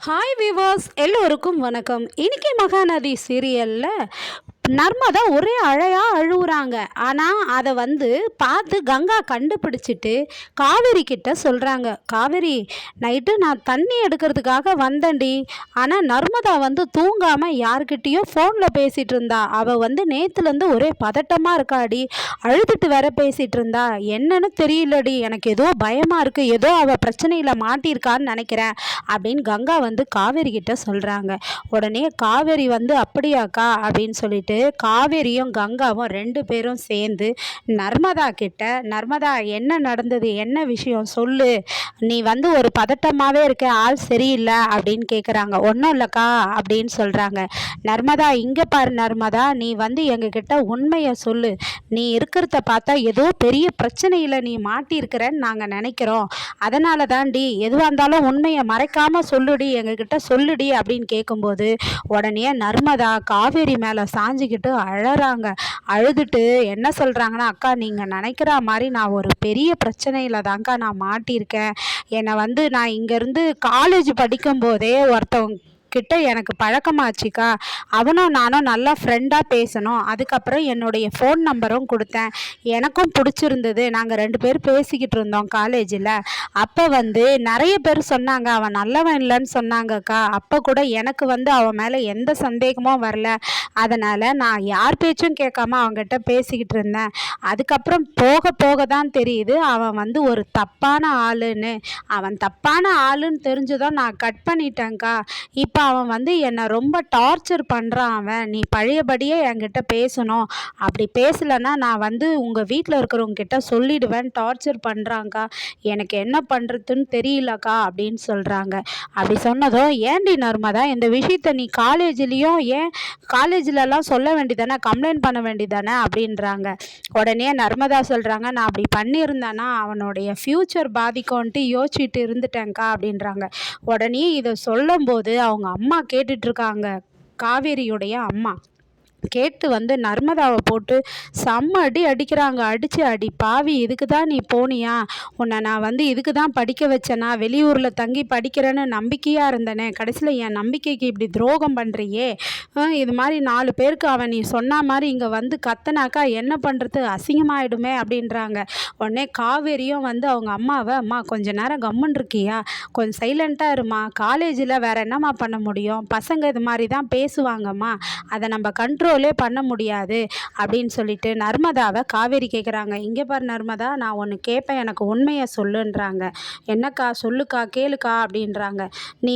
Hi விவாஸ் எல்லோருக்கும் வணக்கம். இன்னைக்கு மகாநதி சீரியலில் நர்மதா ஒரே அழையாக அழுகுறாங்க. ஆனால் அதை பார்த்து கங்கா கண்டுபிடிச்சிட்டு காவேரி கிட்ட சொல்கிறாங்க, காவேரி நைட்டு நான் தண்ணி எடுக்கிறதுக்காக வந்தேன்டி. ஆனால் நர்மதா தூங்காமல் யார்கிட்டேயோ ஃபோனில் பேசிகிட்டு இருந்தா. அவள் நேற்றுலேருந்து ஒரே பதட்டமாக இருக்காடி, அழுதுட்டு வேற பேசிகிட்டு இருந்தா. என்னன்னு தெரியலடி, எனக்கு ஏதோ பயமாக இருக்குது, ஏதோ அவள் பிரச்சனையில் மாட்டியிருக்கான்னு நினைக்கிறேன் அப்படின்னு கங்கா காவேரி கிட்ட சொல்கிறாங்க. உடனே காவேரி அப்படியாக்கா அப்படின்னு சொல்லிட்டு காவேரியும் கங்காவும் ரெண்டு பேரும் சேர்ந்து நர்மதா கிட்ட, நர்மதா என்ன நடந்தது, என்ன விஷயம் சொல்லு, நீ ஒரு பதட்டமாகவே இருக்க, ஆள் சரியில்லை அப்படின்னு கேட்குறாங்க. ஒன்றும் இல்லைக்கா அப்படின்னு சொல்கிறாங்க. நர்மதா இங்கே பாரு நர்மதா, நீ எங்ககிட்ட உண்மையை சொல்லு, நீ இருக்கிறத பார்த்தா ஏதோ பெரிய பிரச்சனையில் நீ மாட்டியிருக்கிறன்னு நாங்கள் நினைக்கிறோம், அதனால தாண்டி எதுவாக இருந்தாலும் உண்மையை மறைக்காமல் சொல்லுடி, எங்ககிட்ட சொல்லுடி அப்படின்னு கேட்கும்போது உடனே நர்மதா காவேரி மேலே சாஞ்சிக்கிட்டு அழறாங்க. அழுதுட்டு என்ன சொல்கிறாங்கன்னா, அக்கா நீங்கள் நினைக்கிற மாதிரி நான் ஒரு பெரிய பிரச்சனையில் தாங்க்கா நான் மாட்டியிருக்கேன். என்னை நான் இங்கேருந்து காலேஜ் படிக்கும்போதே ஒருத்தவங்க கிட்ட எனக்கு பழக்கமாச்சுக்கா, அவனும் நானும் நல்லா ஃப்ரெண்டாக பேசணும். அதுக்கப்புறம் என்னுடைய ஃபோன் நம்பரும் கொடுத்தேன், எனக்கும் பிடிச்சிருந்தது, நாங்கள் ரெண்டு பேரும் பேசிக்கிட்டு இருந்தோம் காலேஜில். அப்போ நிறைய பேர் சொன்னாங்க அவன் நல்லவன் இல்லைன்னு சொன்னாங்கக்கா. அப்போ கூட எனக்கு அவன் மேலே எந்த சந்தேகமும் வரல. அதனால் நான் யார் பேச்சும் கேட்காம அவங்ககிட்ட பேசிக்கிட்டு இருந்தேன். அதுக்கப்புறம் போக போக தான் தெரியுது அவன் ஒரு தப்பான ஆளுன்னு. அவன் தப்பான ஆளுன்னு தெரிஞ்சதும் நான் கட் பண்ணிட்டேங்க்கா. இப்போ அவன் என்னை ரொம்ப டார்ச்சர் பண்ணுறான். அவன் நீ பழையபடியே என்கிட்ட பேசணும், அப்படி பேசலைன்னா நான் உங்கள் வீட்டில் இருக்கிறவங்க கிட்ட சொல்லிடுவேன், டார்ச்சர் பண்ணுறாங்க்கா, எனக்கு என்ன பண்ணுறதுன்னு தெரியலக்கா அப்படின்னு சொல்கிறாங்க. அப்படி சொன்னதும், ஏண்டி நர்மதா இந்த விஷயத்த நீ காலேஜ்லேயும் ஏன் காலேஜ்லலாம் சொல்ல வேண்டியதானே, கம்ப்ளைண்ட் பண்ண வேண்டியதானே அப்படின்றாங்க. உடனே நர்மதா சொல்கிறாங்க, நான் அப்படி பண்ணியிருந்தேன்னா அவனுடைய ஃப்யூச்சர் பாதிக்கும்ன்ட்டு யோசிச்சுட்டு இருந்துட்டேங்க்கா அப்படின்றாங்க. உடனே இதை சொல்லும்போது அவங்க அம்மா கேட்டுட்ருக்காங்க, காவேரியுடைய அம்மா கேட்டு நர்மதாவை போட்டு செம்ம அடி அடிக்கிறாங்க. அடித்து அடி பாவி, இதுக்கு தான் நீ போனியா, உன்னை நான் இதுக்கு தான் படிக்க வச்சேனா, வெளியூரில் தங்கி படிக்கிறேன்னு நம்பிக்கையாக இருந்தேனே, கடைசியில் என் நம்பிக்கைக்கு இப்படி துரோகம் பண்ணுறியே, இது மாதிரி 4 பேருக்கு அவன் நீ சொன்ன மாதிரி இங்கே கத்தனாக்கா என்ன பண்ணுறது, அசிங்கமாயிடுமே அப்படின்றாங்க. உடனே காவேரியும் அவங்க அம்மாவை, அம்மா கொஞ்ச நேரம் கம்முன்னு இருக்கியா, கொஞ்சம் சைலண்ட்டாக இருமா, காலேஜில் வேறு என்னம்மா பண்ண முடியும், பசங்க இது மாதிரி தான் பேசுவாங்கம்மா, அதை நம்ம கண்ட்ரோலே பண்ண முடியாது அப்படின்னு சொல்லிட்டு நர்மதாவை காவேரி கேட்குறாங்க. இங்கே பாரு நர்மதா, நான் ஒன்று கேட்பேன், எனக்கு உண்மையை சொல்லுன்றாங்க. என்னக்கா சொல்லுக்கா கேளுக்கா அப்படின்றாங்க. நீ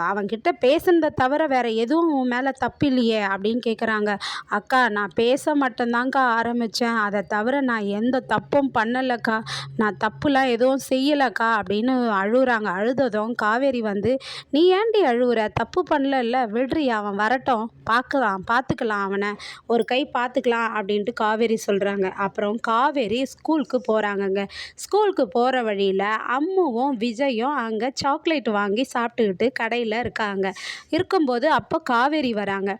அவன்கிட்ட பேசுனதை தவிர வேற எதுவும் உன் மேலே தப்பு இல்லையே அப்படின்னு கேட்குறாங்க. அக்கா நான் பேச மட்டும்தாங்க்கா ஆரம்பித்தேன், அதை தவிர நான் எந்த தப்பும் பண்ணலைக்கா, நான் தப்புலாம் எதுவும் செய்யலைக்கா அப்படின்னு அழுகுறாங்க. அழுததும் காவேரி நீ ஏண்டி அழுகுற, தப்பு பண்ணல, விடுறி, அவன் வரட்டும், பார்த்துக்கலாம் அவனை ஒரு கை பார்த்துக்கலாம் அப்படின்ட்டு காவேரி சொல்கிறாங்க. அப்புறம் காவேரி ஸ்கூலுக்கு போகிறாங்கங்க. ஸ்கூலுக்கு போகிற வழியில் அம்முவும் விஜயும் அங்கே சாக்லேட் வாங்கி சாப்பிட்டுக்கிட்டு கடையில் இருக்கும்போது அப்போ காவேரி வராங்க.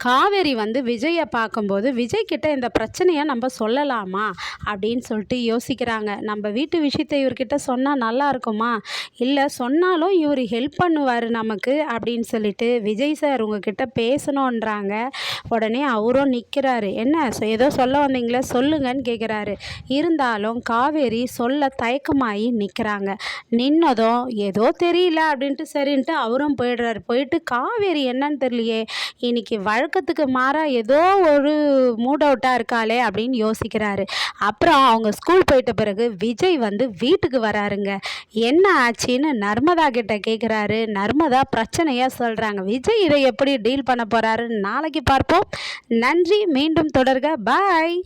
காவேரி விஜயை பார்க்கும்போது விஜய்கிட்ட இந்த பிரச்சனையை நம்ம சொல்லலாமா அப்படின்னு சொல்லிட்டு யோசிக்கிறாங்க. நம்ம வீட்டு விஷயத்தை இவர்கிட்ட சொன்னால் நல்லா இருக்குமா, இல்லை சொன்னாலும் இவர் ஹெல்ப் பண்ணுவார் நமக்கு அப்படின்னு சொல்லிட்டு விஜய் சார் உங்ககிட்ட பேசணுன்றாங்க. உடனே அவரும் நிற்கிறாரு. என்ன ஏதோ சொல்ல வந்தீங்களே சொல்லுங்கன்னு கேட்குறாரு. இருந்தாலும் காவேரி சொல்ல தயக்கமாகி நிற்கிறாங்க. நின்னதும் ஏதோ தெரியல அப்படின்ட்டு சரின்ட்டு அவரும் போயிடுறாரு. போயிட்டு காவேரி என்னன்னு தெரியலையே, இன்னைக்கு வழக்கத்துக்கு மாறாக ஏதோ ஒரு மூட் அவுட்டாக இருக்காளே அப்படின்னு யோசிக்கிறாரு. அப்புறம் அவங்க ஸ்கூல் போயிட்ட பிறகு விஜய் வீட்டுக்கு வராருங்க. என்ன ஆச்சுன்னு நர்மதா கிட்ட கேட்குறாரு. நர்மதா பிரச்சனையாக சொல்கிறாங்க. விஜய் இதை எப்படி டீல் பண்ண போகிறாருன்னு நாளைக்கு பார்ப்போம். நன்றி, மீண்டும் தொடர்க, பாய்.